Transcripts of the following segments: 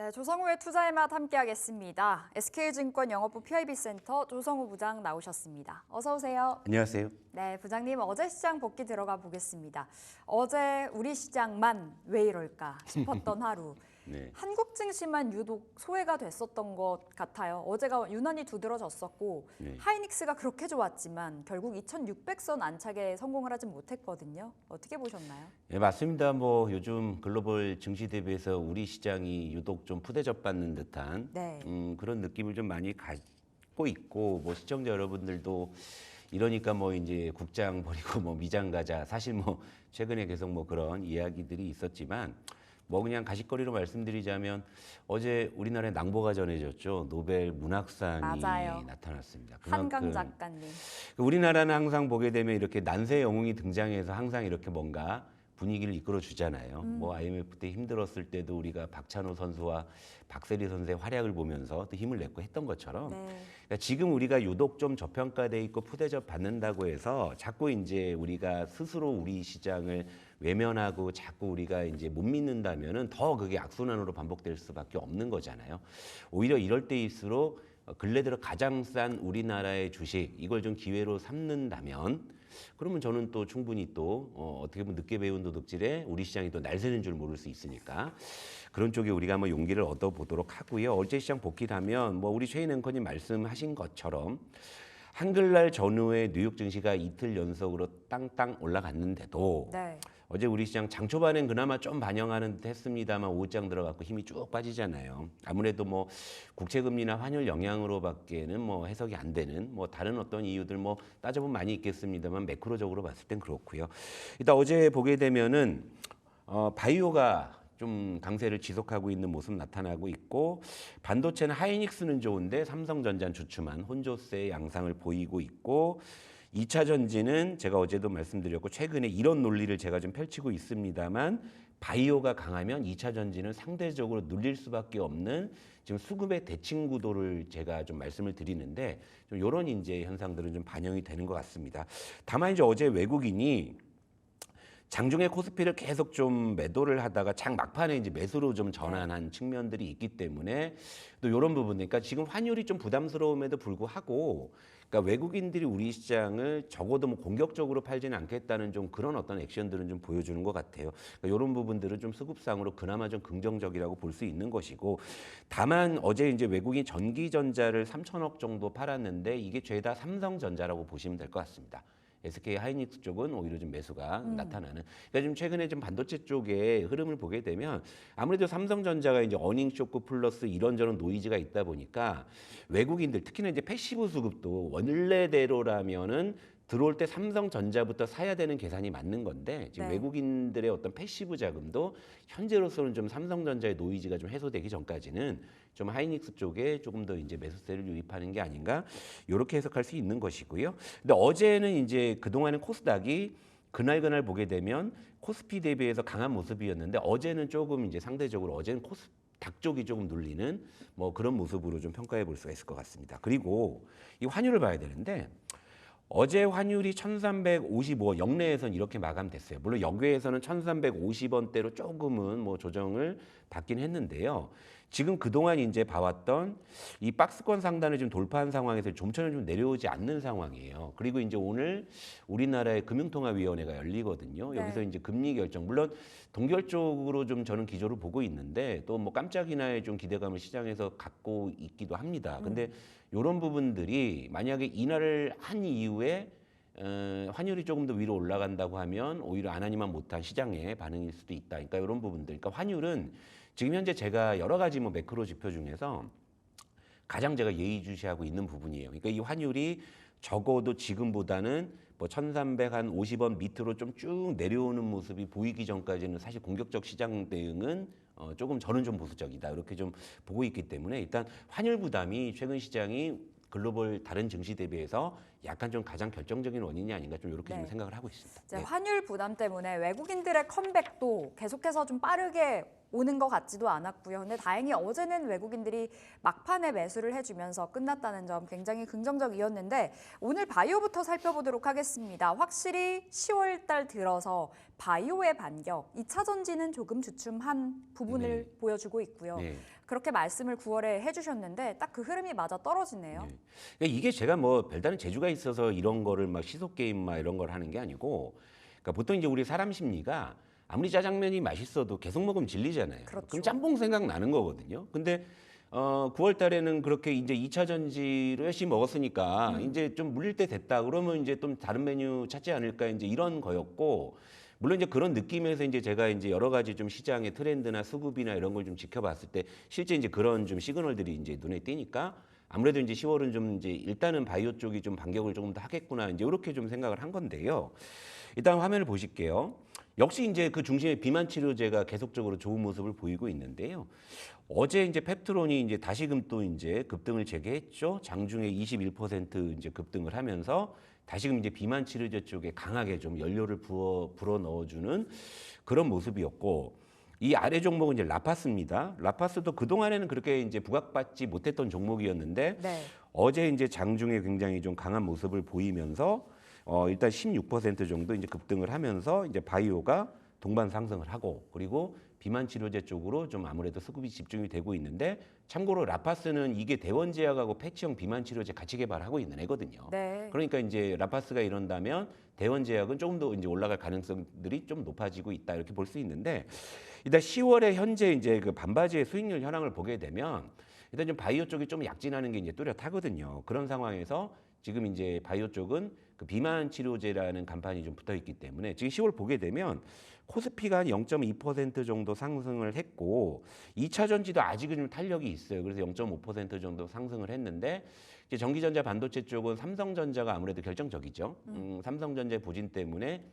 네, 조성우의 투자의 맛 함께하겠습니다. SK증권 영업부 PIB센터 조성우 부장 나오셨습니다. 어서 오세요. 안녕하세요. 네, 부장님 어제 시장 복귀 들어가 보겠습니다. 어제 우리 시장만 왜 이럴까 싶었던 하루. 네. 한국 증시만 유독 소외가 됐었던 것 같아요. 어제가 유난히 두드러졌었고 네. 하이닉스가 그렇게 좋았지만 결국 2,600선 안착에 성공을 하지 못했거든요. 어떻게 보셨나요? 네, 맞습니다. 뭐 요즘 글로벌 증시 대비해서 우리 시장이 유독 좀 푸대접받는 듯한 네. 그런 느낌을 좀 많이 갖고 있고, 뭐 시청자 여러분들도 이러니까 뭐 이제 국장 버리고 뭐 미장 가자. 사실 뭐 최근에 계속 뭐 그런 이야기들이 있었지만, 뭐 그냥 가십거리로 말씀드리자면 어제 우리나라에 낭보가 전해졌죠. 노벨 문학상이 맞아요. 나타났습니다. 한강 작가님. 우리나라는 항상 보게 되면 이렇게 난세 영웅이 등장해서 항상 이렇게 뭔가 분위기를 이끌어 주잖아요. 뭐 IMF 때 힘들었을 때도 우리가 박찬호 선수와 박세리 선수의 활약을 보면서 또 힘을 냈고 했던 것처럼, 네. 그러니까 지금 우리가 유독 좀 저평가돼 있고 푸대접 받는다고 해서 자꾸 이제 우리가 스스로 우리 시장을 외면하고 자꾸 우리가 이제 못 믿는다면은 더 그게 악순환으로 반복될 수밖에 없는 거잖아요. 오히려 이럴 때일수록 근래 들어 가장 싼 우리나라의 주식, 이걸 좀 기회로 삼는다면, 그러면 저는 또 충분히 또 어떻게 보면 늦게 배운 도둑질에 우리 시장이 또 날새는 줄 모를 수 있으니까 그런 쪽에 우리가 한번 용기를 얻어보도록 하고요. 어제 시장 복귀하면 뭐 우리 최인 앵커님 말씀하신 것처럼 한글날 전후에 뉴욕 증시가 이틀 연속으로 땅땅 올라갔는데도 네. 어제 우리 시장 장 초반엔 그나마 좀 반영하는 듯 했습니다만 오후장 들어갔고 힘이 쭉 빠지잖아요. 아무래도 뭐 국채금리나 환율 영향으로밖에는 뭐 해석이 안 되는 뭐 다른 어떤 이유들 뭐 따져보면 많이 있겠습니다만 매크로적으로 봤을 땐 그렇고요. 일단 어제 보게 되면은 바이오가 좀 강세를 지속하고 있는 모습 나타나고 있고, 반도체는 하이닉스는 좋은데 삼성전자는 주춤한 혼조세의 양상을 보이고 있고, 2차 전지는 제가 어제도 말씀드렸고 최근에 이런 논리를 제가 좀 펼치고 있습니다만, 바이오가 강하면 2차 전지는 상대적으로 눌릴 수밖에 없는 지금 수급의 대칭 구도를 제가 좀 말씀을 드리는데, 좀 이런 이제 현상들은 좀 반영이 되는 것 같습니다. 다만 이제 어제 외국인이 장중에 코스피를 계속 좀 매도를 하다가 장 막판에 이제 매수로 좀 전환한 측면들이 있기 때문에 또 이런 부분, 그러니까 지금 환율이 좀 부담스러움에도 불구하고, 그러니까 외국인들이 우리 시장을 적어도 뭐 공격적으로 팔지는 않겠다는 좀 그런 어떤 액션들은 좀 보여주는 것 같아요. 그러니까 이런 부분들은 좀 수급상으로 그나마 좀 긍정적이라고 볼 수 있는 것이고, 다만 어제 이제 외국인 전기전자를 3천억 정도 팔았는데 이게 죄다 삼성전자라고 보시면 될 것 같습니다. SK 하이닉스 쪽은 오히려 좀 매수가 나타나는. 그러니까 지금 최근에 좀 반도체 쪽의 흐름을 보게 되면 아무래도 삼성전자가 이제 어닝 쇼크 플러스 이런저런 노이즈가 있다 보니까 외국인들 특히나 이제 패시브 수급도 원래대로라면은 들어올 때 삼성전자부터 사야 되는 계산이 맞는 건데, 지금 네. 외국인들의 어떤 패시브 자금도 현재로서는 좀 삼성전자의 노이즈가 좀 해소되기 전까지는 좀 하이닉스 쪽에 조금 더 이제 매수세를 유입하는 게 아닌가, 이렇게 해석할 수 있는 것이고요. 근데 어제는 이제 그동안은 코스닥이 그날 보게 되면 코스피 대비해서 강한 모습이었는데, 어제는 조금 이제 상대적으로 어제는 코스닥 쪽이 조금 눌리는 뭐 그런 모습으로 좀 평가해 볼 수가 있을 것 같습니다. 그리고 이 환율을 봐야 되는데, 어제 환율이 1355 영내에서는 이렇게 마감됐어요. 물론 역외에서는 1350원대로 조금은 뭐 조정을 받긴 했는데요. 지금 그동안 이제 봐왔던 이 박스권 상단을 지금 돌파한 상황에서 좀처럼 좀 내려오지 않는 상황이에요. 그리고 이제 오늘 우리나라의 금융통화위원회가 열리거든요. 네. 여기서 이제 금리 결정, 물론 동결적으로 좀 저는 기조를 보고 있는데, 또 뭐 깜짝이나의 좀 기대감을 시장에서 갖고 있기도 합니다. 근데 이런 부분들이 만약에 인하를 한 이후에 환율이 조금 더 위로 올라간다고 하면 오히려 안 하니만 못한 시장의 반응일 수도 있다. 그러니까 이런 부분들. 그러니까 환율은 지금 현재 제가 여러 가지 뭐 매크로 지표 중에서 가장 제가 예의주시하고 있는 부분이에요. 그러니까 이 환율이 적어도 지금보다는 뭐 1350원 밑으로 좀 쭉 내려오는 모습이 보이기 전까지는 사실 공격적 시장 대응은 조금 저는 좀 보수적이다, 이렇게 좀 보고 있기 때문에 일단 환율 부담이 최근 시장이 글로벌 다른 증시 대비해서 약간 좀 가장 결정적인 원인이 아닌가, 좀 이렇게 좀 네. 생각을 하고 있습니다. 이제 네. 환율 부담 때문에 외국인들의 컴백도 계속해서 좀 빠르게 오는 것 같지도 않았고요. 근데 다행히 어제는 외국인들이 막판에 매수를 해주면서 끝났다는 점 굉장히 긍정적이었는데, 오늘 바이오부터 살펴보도록 하겠습니다. 확실히 10월 달 들어서 바이오의 반격, 2차 전지는 조금 주춤한 부분을 네. 보여주고 있고요. 네. 그렇게 말씀을 9월에 해주셨는데 딱 그 흐름이 맞아 떨어지네요. 네. 그러니까 이게 제가 뭐 별다른 재주가 있어서 이런 거를 막 시속 게임 막 이런 걸 하는 게 아니고, 그러니까 보통 이제 우리 사람 심리가 아무리 짜장면이 맛있어도 계속 먹으면 질리잖아요. 그렇죠. 그럼 짬뽕 생각 나는 거거든요. 근데 9월 달에는 그렇게 이제 2차 전지를 열심히 먹었으니까 이제 좀 물릴 때 됐다. 그러면 이제 좀 다른 메뉴 찾지 않을까 이제 이런 거였고, 물론 이제 그런 느낌에서 이제 제가 이제 여러 가지 좀 시장의 트렌드나 수급이나 이런 걸 좀 지켜봤을 때 실제 이제 그런 좀 시그널들이 이제 눈에 띄니까 아무래도 이제 10월은 좀 이제 일단은 바이오 쪽이 좀 반격을 조금 더 하겠구나 이제 이렇게 좀 생각을 한 건데요. 일단 화면을 보실게요. 역시 이제 그 중심에 비만 치료제가 계속적으로 좋은 모습을 보이고 있는데요. 어제 이제 펩트론이 이제 다시금 또 이제 급등을 재개했죠. 장중에 21% 이제 급등을 하면서 다시금 이제 비만 치료제 쪽에 강하게 좀 연료를 불어 넣어주는 그런 모습이었고, 이 아래 종목은 이제 라파스입니다. 라파스도 그 동안에는 그렇게 이제 부각받지 못했던 종목이었는데 네. 어제 이제 장중에 굉장히 좀 강한 모습을 보이면서 일단 16% 정도 이제 급등을 하면서 이제 바이오가 동반 상승을 하고, 그리고 비만 치료제 쪽으로 좀 아무래도 수급이 집중이 되고 있는데, 참고로 라파스는 이게 대원제약하고 패치형 비만 치료제 같이 개발하고 있는 애거든요. 네. 그러니까 이제 라파스가 이런다면 대원제약은 조금 더 이제 올라갈 가능성들이 좀 높아지고 있다 이렇게 볼 수 있는데, 일단 10월에 현재 이제 그 반바지의 수익률 현황을 보게 되면 일단 좀 바이오 쪽이 좀 약진하는 게 이제 뚜렷하거든요. 그런 상황에서 지금 이제 바이오 쪽은 그 비만 치료제라는 간판이 좀 붙어 있기 때문에 지금 10월 보게 되면 코스피가 한 0.2% 정도 상승을 했고, 2차 전지도 아직은 좀 탄력이 있어요. 그래서 0.5% 정도 상승을 했는데, 이제 전기전자 반도체 쪽은 삼성전자가 아무래도 결정적이죠. 삼성전자의 부진 때문에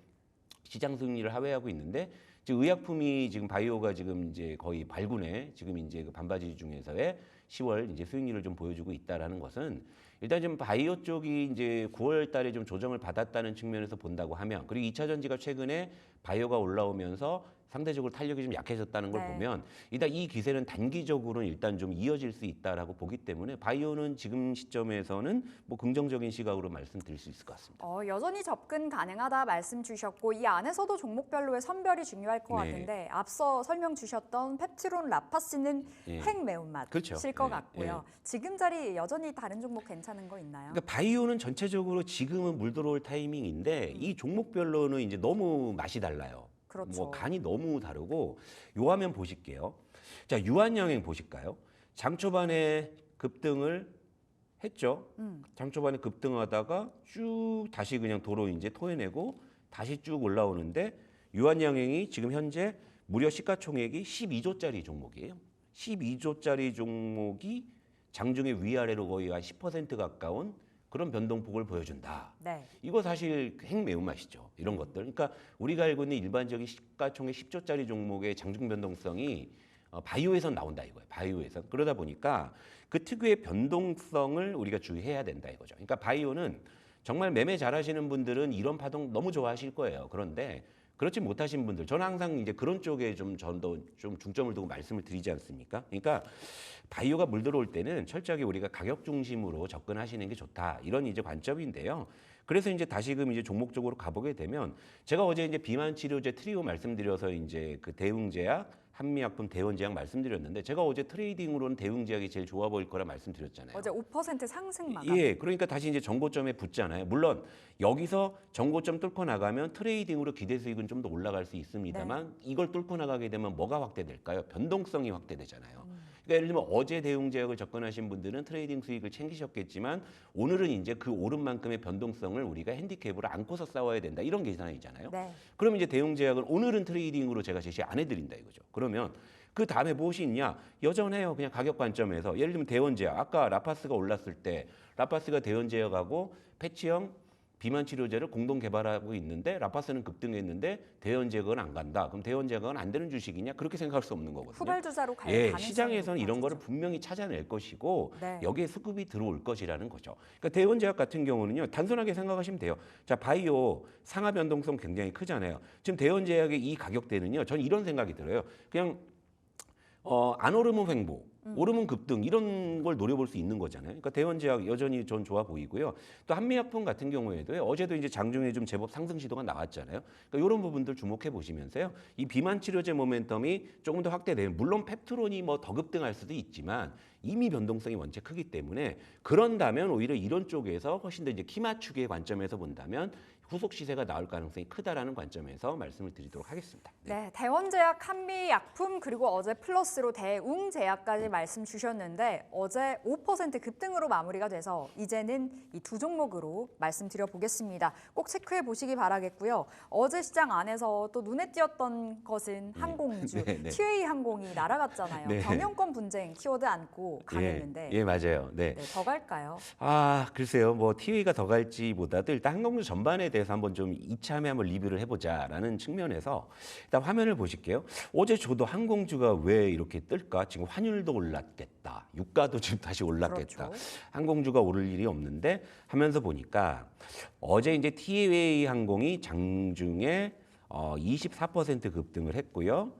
시장 승리를 하회하고 있는데, 지금 의약품이 지금 바이오가 지금 이제 거의 발군에 지금 이제 그 반바지 중에서의 10월 이제 수익률을 좀 보여주고 있다라는 것은, 일단 좀 바이오 쪽이 이제 9월 달에 좀 조정을 받았다는 측면에서 본다고 하면, 그리고 2차 전지가 최근에 바이오가 올라오면서 상대적으로 탄력이 좀 약해졌다는 걸 네. 보면 일단 이 기세는 단기적으로는 일단 좀 이어질 수 있다라고 보기 때문에 바이오는 지금 시점에서는 뭐 긍정적인 시각으로 말씀드릴 수 있을 것 같습니다. 여전히 접근 가능하다 말씀 주셨고, 이 안에서도 종목별로의 선별이 중요할 것 네. 같은데, 앞서 설명 주셨던 펩트론 라파스는 예. 핵 매운맛 그렇죠. 실 것 예, 같고요. 지금 자리 여전히 다른 종목 괜찮은 거 있나요? 그러니까 바이오는 전체적으로 지금은 물 들어올 타이밍인데 이 종목별로는 이제 너무 맛이 달라요. 그렇죠. 뭐 간이 너무 다르고, 요 화면 보실게요. 자, 유한양행 보실까요? 장 초반에 급등을 했죠. 장 초반에 급등하다가 쭉 다시 그냥 도로 이제 토해내고 다시 쭉 올라오는데, 유한양행이 지금 현재 무려 시가총액이 12조짜리 종목이에요. 12조짜리 종목이 장중에 위아래로 거의 한 10% 가까운 그런 변동폭을 보여준다. 네. 이거 사실 핵 매운맛이죠. 이런 것들. 그러니까 우리가 알고 있는 일반적인 시가총액 10조짜리 종목의 장중 변동성이 바이오에선 나온다 이거예요. 바이오에선. 그러다 보니까 그 특유의 변동성을 우리가 주의해야 된다 이거죠. 그러니까 바이오는 정말 매매 잘하시는 분들은 이런 파동 너무 좋아하실 거예요. 그런데 그렇지 못하신 분들, 저는 항상 이제 그런 쪽에 전도 좀 중점을 두고 말씀을 드리지 않습니까? 그러니까 바이오가 물 들어올 때는 철저하게 우리가 가격 중심으로 접근하시는 게 좋다. 이런 이제 관점인데요. 그래서 이제 다시금 이제 종목적으로 가보게 되면, 제가 어제 이제 비만 치료제 트리오 말씀드려서 이제 그 대웅제약, 한미약품, 대원제약 말씀드렸는데, 제가 어제 트레이딩으로는 대웅제약이 제일 좋아 보일 거라 말씀드렸잖아요. 어제 5% 상승 마감. 예, 그러니까 다시 이제 정고점에 붙잖아요. 물론 여기서 정고점 뚫고 나가면 트레이딩으로 기대 수익은 좀 더 올라갈 수 있습니다만, 이걸 뚫고 나가게 되면 뭐가 확대될까요? 변동성이 확대되잖아요. 그러니까 예를 들면 어제 대웅제약을 접근하신 분들은 트레이딩 수익을 챙기셨겠지만, 오늘은 이제 그 오른 만큼의 변동성을 우리가 핸디캡으로 안고서 싸워야 된다. 이런 계산이잖아요. 네. 그럼 이제 대웅제약은 오늘은 트레이딩으로 제가 제시 안 해드린다 이거죠. 그러면 그 다음에 무엇이 있냐? 여전해요. 그냥 가격 관점에서. 예를 들면 대원제약. 아까 라파스가 올랐을 때 라파스가 대원제약하고 패치형 비만 치료제를 공동 개발하고 있는데, 라파스는 급등했는데 대원제약은 안 간다. 그럼 대원제약은 안 되는 주식이냐? 그렇게 생각할 수 없는 거거든요. 후발주자로 갈 예, 가능성이 시장에서는 이런 거를 높아지죠. 분명히 찾아낼 것이고, 네. 여기에 수급이 들어올 것이라는 거죠. 그러니까 대원제약 같은 경우는요, 단순하게 생각하시면 돼요. 자, 바이오 상하 변동성 굉장히 크잖아요. 지금 대원제약의 이 가격대는요, 전 이런 생각이 들어요. 그냥 안 오르면 횡보, 오르면 급등 이런 걸 노려볼 수 있는 거잖아요. 그러니까 대원제약 여전히 전 좋아 보이고요. 또 한미약품 같은 경우에도 어제도 이제 장중에 좀 제법 상승 시도가 나왔잖아요. 그러니까 이런 부분들 주목해 보시면서요. 이 비만 치료제 모멘텀이 조금 더 확대되면 물론 펩트론이 뭐 더 급등할 수도 있지만 이미 변동성이 원체 크기 때문에 그런다면 오히려 이런 쪽에서 훨씬 더 이제 키 맞추기의 관점에서 본다면 후속 시세가 나올 가능성이 크다라는 관점에서 말씀을 드리도록 하겠습니다. 네, 대원제약, 한미약품 그리고 어제 플러스로 대웅제약까지 말씀 주셨는데 어제 5% 급등으로 마무리가 돼서 이제는 이 두 종목으로 말씀드려 보겠습니다. 꼭 체크해 보시기 바라겠고요. 어제 시장 안에서 또 눈에 띄었던 것은 항공주, 네, 네. TA 항공이 날아갔잖아요. 네. 경영권 분쟁 키워드 안고 강했는데 예, 맞아요. 네. 네, 더 갈까요? 글쎄요. 뭐 TV가 더 갈지보다도 일단 항공주 전반에 대해서 한번 좀 이참에 한번 리뷰를 해보자라는 측면에서 일단 화면을 보실게요. 어제 저도 항공주가 왜 이렇게 뜰까? 지금 환율도 올랐겠다. 유가도 지금 다시 올랐겠다. 그렇죠. 항공주가 오를 일이 없는데 하면서 보니까 어제 이제 티웨이 항공이 장중에 24% 급등을 했고요.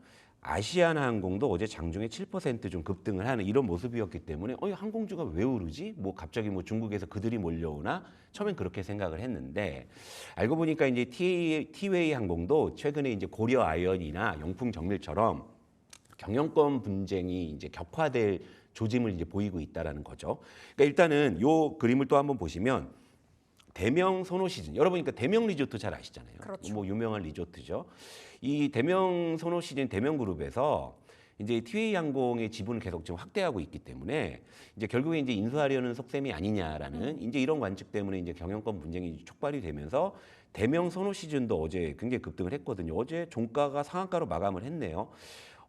아시아나항공도 어제 장중에 7% 좀 급등을 하는 이런 모습이었기 때문에 항공주가 왜 오르지? 뭐 갑자기 뭐 중국에서 그들이 몰려오나? 처음엔 그렇게 생각을 했는데 알고 보니까 이제 티웨이 항공도 최근에 이제 고려 아이언이나 영풍 정밀처럼 경영권 분쟁이 이제 격화될 조짐을 이제 보이고 있다라는 거죠. 그러니까 일단은 요 그림을 또 한번 보시면 대명 소노 시즌 여러분 그러니까 대명 리조트 잘 아시잖아요. 그렇죠. 뭐 유명한 리조트죠. 이 대명 소노 시즌 대명그룹에서 이제 티웨이 항공의 지분을 계속 지금 확대하고 있기 때문에 이제 결국에 이제 인수하려는 속셈이 아니냐라는 이제 이런 관측 때문에 이제 경영권 분쟁이 촉발이 되면서 대명 소노 시즌도 어제 굉장히 급등을 했거든요. 어제 종가가 상한가로 마감을 했네요.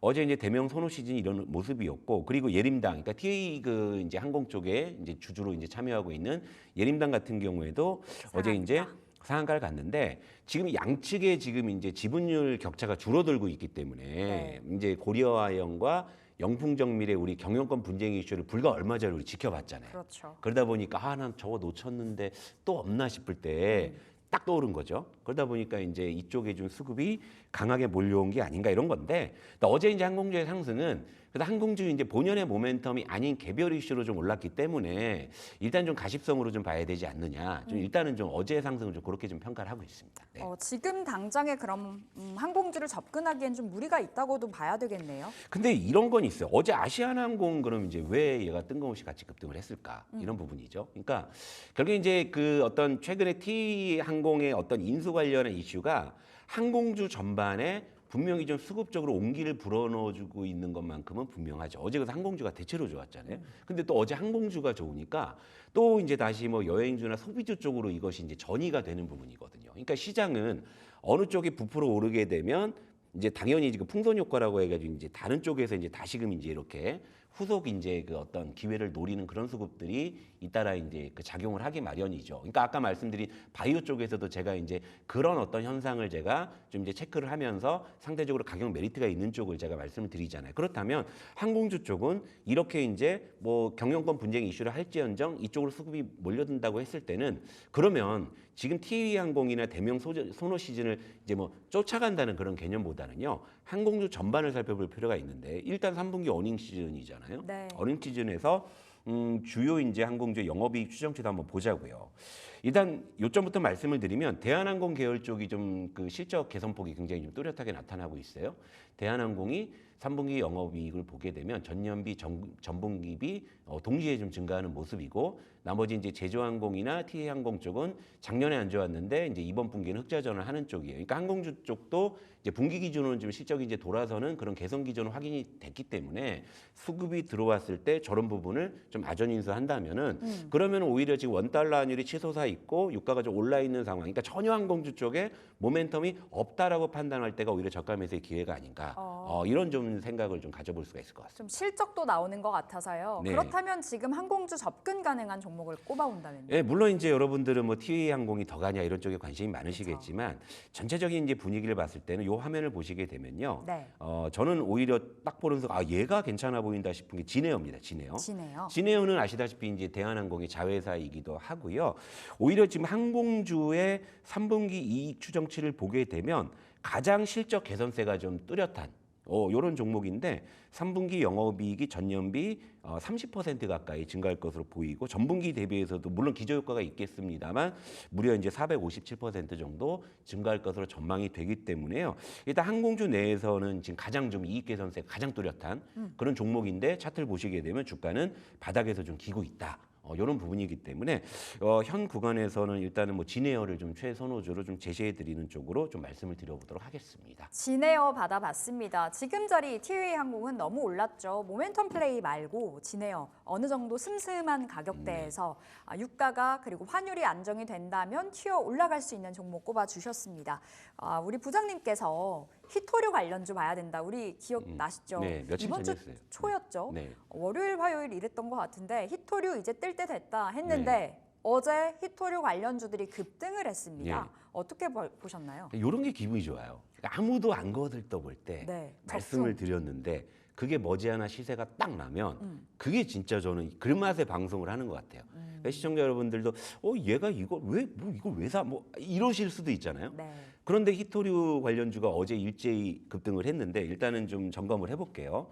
어제 이제 대명 선호 시즌 이런 모습이었고 그리고 예림당 그러니까 TA 그 이제 항공 쪽에 이제 주주로 이제 참여하고 있는 예림당 같은 경우에도 어제 이제 상한가를 갔는데 지금 양측의 지금 이제 지분율 격차가 줄어들고 있기 때문에 이제 고려아연과 영풍정밀의 우리 경영권 분쟁 이슈를 불과 얼마 전에 우리 지켜봤잖아요. 그렇죠. 그러다 보니까 난 저거 놓쳤는데 또 없나 싶을 때 딱 떠오른 거죠. 그러다 보니까 이제 이쪽에 좀 수급이 강하게 몰려온 게 아닌가 이런 건데 어제 이제 항공주의 상승은 그래도 항공주 이제 본연의 모멘텀이 아닌 개별 이슈로 좀 올랐기 때문에 일단 좀 가십성으로 좀 봐야 되지 않느냐. 좀 일단은 좀 어제의 상승을 좀 그렇게 좀 평가를 하고 있습니다. 네. 지금 당장에 그럼 항공주를 접근하기엔 좀 무리가 있다고도 봐야 되겠네요. 근데 이런 건 있어요. 어제 아시아나항공 그럼 이제 왜 얘가 뜬금없이 같이 급등을 했을까? 이런 부분이죠. 그러니까 결국에 이제 그 어떤 최근에 T 항공의 어떤 인수 관련한 이슈가 항공주 전반에 분명히 좀 수급적으로 온기를 불어넣어주고 있는 것만큼은 분명하죠. 어제 그래서 항공주가 대체로 좋았잖아요. 근데 또 어제 항공주가 좋으니까 또 이제 다시 뭐 여행주나 소비주 쪽으로 이것이 이제 전이가 되는 부분이거든요. 그러니까 시장은 어느 쪽이 부풀어 오르게 되면 이제 당연히 지금 풍선 효과라고 해가지고 이제 다른 쪽에서 이제 다시금 이제 이렇게 후속 이제 그 어떤 기회를 노리는 그런 수급들이 잇따라 이제 그 작용을 하기 마련이죠. 그러니까 아까 말씀드린 바이오 쪽에서도 제가 이제 그런 어떤 현상을 제가 좀 이제 체크를 하면서 상대적으로 가격 메리트가 있는 쪽을 제가 말씀을 드리잖아요. 그렇다면 항공주 쪽은 이렇게 이제 뭐 경영권 분쟁 이슈를 할지언정 이쪽으로 수급이 몰려든다고 했을 때는 그러면 지금 티웨이 항공이나 대명 소노 시즌을 이제 뭐 쫓아간다는 그런 개념보다는요. 항공주 전반을 살펴볼 필요가 있는데 일단 3분기 어닝 시즌이잖아요. 네. 어닝 시즌에서 주요 이제 항공주의 영업이익 추정치도 한번 보자고요. 일단 요점부터 말씀을 드리면 대한항공 계열 쪽이 좀 그 실적 개선폭이 굉장히 좀 뚜렷하게 나타나고 있어요. 대한항공이 3분기 영업이익을 보게 되면 전년비 전분기비 동시에 좀 증가하는 모습이고 나머지 이제 제주항공이나 TA항공 쪽은 작년에 안 좋았는데 이제 이번 분기는 흑자전을 하는 쪽이에요. 그러니까 항공주 쪽도 이제 분기 기준으로는 좀 실적이 이제 돌아서는 그런 개선 기준은 확인이 됐기 때문에 수급이 들어왔을 때 저런 부분을 좀 아전 인수한다면은 그러면 오히려 지금 원달러 환율이 치솟아 있고 유가가 좀 올라 있는 상황. 그러니까 전혀 항공주 쪽에 모멘텀이 없다라고 판단할 때가 오히려 저가 매수의 기회가 아닌가. 이런 좀 생각을 좀 가져볼 수가 있을 것 같습니다. 좀 실적도 나오는 것 같아서요. 네. 그렇다면 지금 항공주 접근 가능한 종목을 꼽아온다면요? 예, 물론 이제 여러분들은 뭐 티웨이 항공이 더 가냐 이런 쪽에 관심이 많으시겠지만 전체적인 이제 분위기를 봤을 때는 요 화면을 보시게 되면요. 네. 저는 오히려 딱 보면서 얘가 괜찮아 보인다 싶은 게 진에어입니다. 진에어. 지네요. 진에어는 아시다시피 이제 대한항공의 자회사이기도 하고요. 오히려 지금 항공주의 3분기 이익 추정치를 보게 되면 가장 실적 개선세가 좀 뚜렷한 이런 종목인데 3분기 영업이익이 전년비 30% 가까이 증가할 것으로 보이고 전분기 대비해서도 물론 기저효과가 있겠습니다만 무려 이제 457% 정도 증가할 것으로 전망이 되기 때문에요. 일단 항공주 내에서는 지금 가장 좀 이익 개선세 가장 뚜렷한 그런 종목인데 차트를 보시게 되면 주가는 바닥에서 좀 기고 있다. 이런 부분이기 때문에 현 구간에서는 일단은 뭐 진에어를 좀 최선호주로 좀 제시해 드리는 쪽으로 좀 말씀을 드려보도록 하겠습니다. 진에어 받아봤습니다. 지금 자리 티웨이 항공은 너무 올랐죠. 모멘텀 플레이 말고 진에어 어느 정도 슴슴한 가격대에서 유가가 그리고 환율이 안정이 된다면 튀어 올라갈 수 있는 종목 꼽아주셨습니다. 우리 부장님께서 히토류 관련주 봐야 된다. 우리 기억나시죠? 네, 며칠 이번 주 전이었어요. 초였죠. 네. 월요일, 화요일 이랬던 것 같은데 히토류 이제 뜰 때 됐다 했는데 네. 어제 히토류 관련주들이 급등을 했습니다. 네. 어떻게 보셨나요? 이런 게 기분이 좋아요. 그러니까 아무도 안 거들떠볼 때 네, 말씀을 드렸는데 그게 머지않아 시세가 딱 나면 그게 진짜 저는 그 맛에 방송을 하는 것 같아요. 그러니까 시청자 여러분들도 얘가 이걸 왜 사? 뭐 이러실 수도 있잖아요. 네. 그런데 히토류 관련주가 어제 일제히 급등을 했는데 일단은 좀 점검을 해볼게요.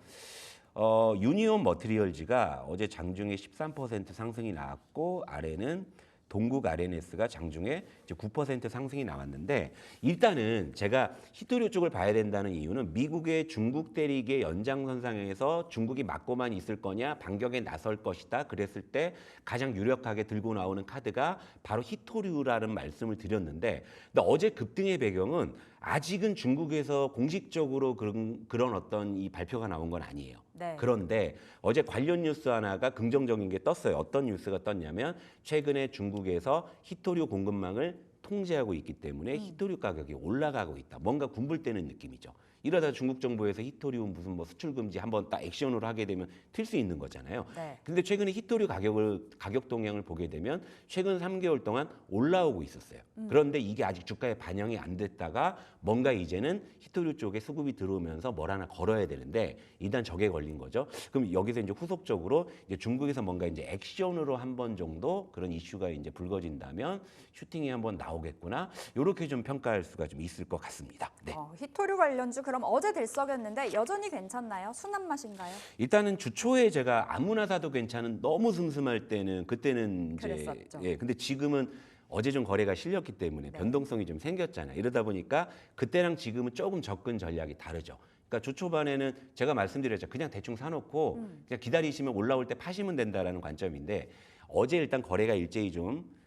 유니온 머티리얼즈가 어제 장중에 13% 상승이 나왔고 아래는 동국 RNS가 장중에 이제 9% 상승이 나왔는데 일단은 제가 히토류 쪽을 봐야 된다는 이유는 미국의 중국 대리기의 연장선상에서 중국이 맞고만 있을 거냐 반격에 나설 것이다 그랬을 때 가장 유력하게 들고 나오는 카드가 바로 히토류라는 말씀을 드렸는데 근데 어제 급등의 배경은 아직은 중국에서 공식적으로 그런 어떤 이 발표가 나온 건 아니에요. 네. 그런데 어제 관련 뉴스 하나가 긍정적인 게 떴어요. 어떤 뉴스가 떴냐면 최근에 중국에서 히토류 공급망을 통제하고 있기 때문에 히토류 가격이 올라가고 있다. 뭔가 군불대는 느낌이죠. 이러다 중국 정부에서 히토류 무슨 뭐 수출 금지 한번 딱 액션으로 하게 되면 튈 수 있는 거잖아요. 네. 근데 최근에 히토류 가격 동향을 보게 되면 최근 3개월 동안 올라오고 있었어요. 그런데 이게 아직 주가에 반영이 안 됐다가 뭔가 이제는 히토류 쪽에 수급이 들어오면서 뭘 하나 걸어야 되는데 일단 저게 걸린 거죠. 그럼 여기서 이제 후속적으로 이제 중국에서 뭔가 이제 액션으로 한 번 정도 그런 이슈가 이제 불거진다면 슈팅이 한번 나오겠구나. 이렇게 좀 평가할 수가 좀 있을 것 같습니다. 네. 히토류 관련주 그럼 어제 들썩였는데 여전히 괜찮나요? 순한 맛인가요? 일단은 주초에 제가 아무나 사도 괜찮은 너무 슴슴할 때는 그때는 이제 그랬었죠. 근데 지금은 어제 좀 거래가 실렸기 때문에 네. 변동성이 좀 생겼잖아요. 이러다 보니까 그때랑 지금은 조금 접근 전략이 다르죠. 그러니까 주 초반에는 제가 말씀드렸죠. 그냥 대충 사놓고 그냥 기다리시면 올라올 때 파시면 된다라는 관점인데 어제 일단 거래가 일제히 좀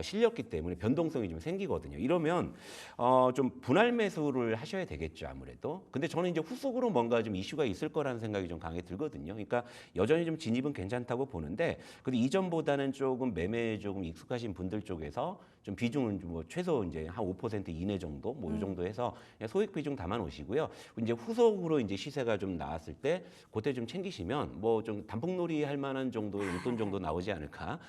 실렸기 때문에 변동성이 좀 생기거든요. 이러면 좀 분할 매수를 하셔야 되겠죠, 아무래도. 근데 저는 이제 후속으로 뭔가 좀 이슈가 있을 거라는 생각이 좀 강하게 들거든요. 그러니까 여전히 좀 진입은 괜찮다고 보는데, 근데 이전보다는 조금 매매에 조금 익숙하신 분들 쪽에서 좀 비중은 뭐 최소 이제 한 5% 이내 정도, 뭐 이 정도 해서 그냥 소액 비중 담아 놓으시고요. 이제 후속으로 이제 시세가 좀 나왔을 때 그때 좀 챙기시면 뭐 좀 단풍놀이 할 만한 정도의 용돈 정도 나오지 않을까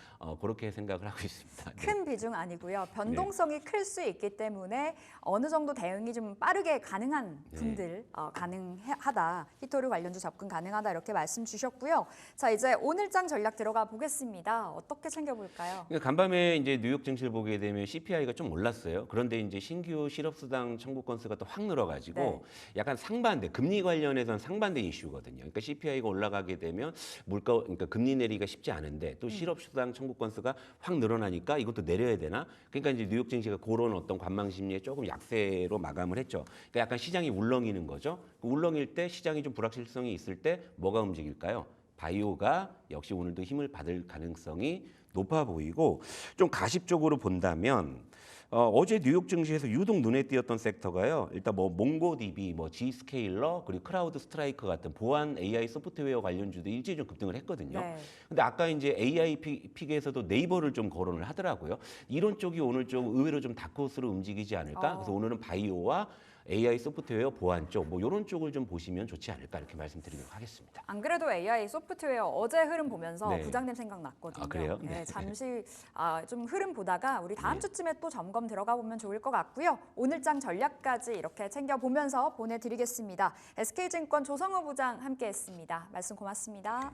그렇게 생각을 하고 있습니다. 네. 큰 비중 아니고요. 변동성이 클 수 있기 때문에 어느 정도 대응이 좀 빠르게 가능한 분들 가능하다. 히토류 관련주 접근 가능하다 이렇게 말씀 주셨고요. 자 이제 오늘장 전략 들어가 보겠습니다. 어떻게 챙겨볼까요? 그러니까 간밤에 이제 뉴욕 증시를 보게 되면 CPI가 좀 올랐어요. 그런데 이제 신규 실업수당 청구 건수가 또 확 늘어가지고 네. 약간 상반대, 금리 관련해서는 상반대 이슈거든요. 그러니까 CPI가 올라가게 되면 그러니까 금리 내리기가 쉽지 않은데 또 실업수당 청구 건수가 확 늘어나니까 이것도 내려야 되나? 그러니까 이제 뉴욕 증시가 그런 어떤 관망 심리에 조금 약세로 마감을 했죠. 그러니까 약간 시장이 울렁이는 거죠. 그 울렁일 때 시장이 좀 불확실성이 있을 때 뭐가 움직일까요? 바이오가 역시 오늘도 힘을 받을 가능성이 높아 보이고 좀 가십적으로 본다면 어제 뉴욕 증시에서 유독 눈에 띄었던 сек터가요. 일단 뭐 몽고DB, 뭐 G스케일러 그리고 크라우드 스트라이크 같은 보안 AI 소프트웨어 관련주도 일제히 좀 급등을 했거든요. 네. 근데 아까 이제 AI 픽에서도 네이버를 좀 거론을 하더라고요. 이런 쪽이 오늘 좀 의외로 좀 다크호스로 움직이지 않을까? 그래서 오늘은 바이오와 AI 소프트웨어 보안 쪽, 뭐 이런 쪽을 좀 보시면 좋지 않을까 이렇게 말씀드리도록 하겠습니다. 안 그래도 AI 소프트웨어 어제 흐름 보면서 네. 부장님 생각났거든요. 아, 그래요? 네, 네. 잠시 좀 흐름 보다가 우리 다음 네. 주쯤에 또 점검 들어가 보면 좋을 것 같고요. 오늘장 전략까지 이렇게 챙겨보면서 보내드리겠습니다. SK증권 조성우 부장 함께했습니다. 말씀 고맙습니다.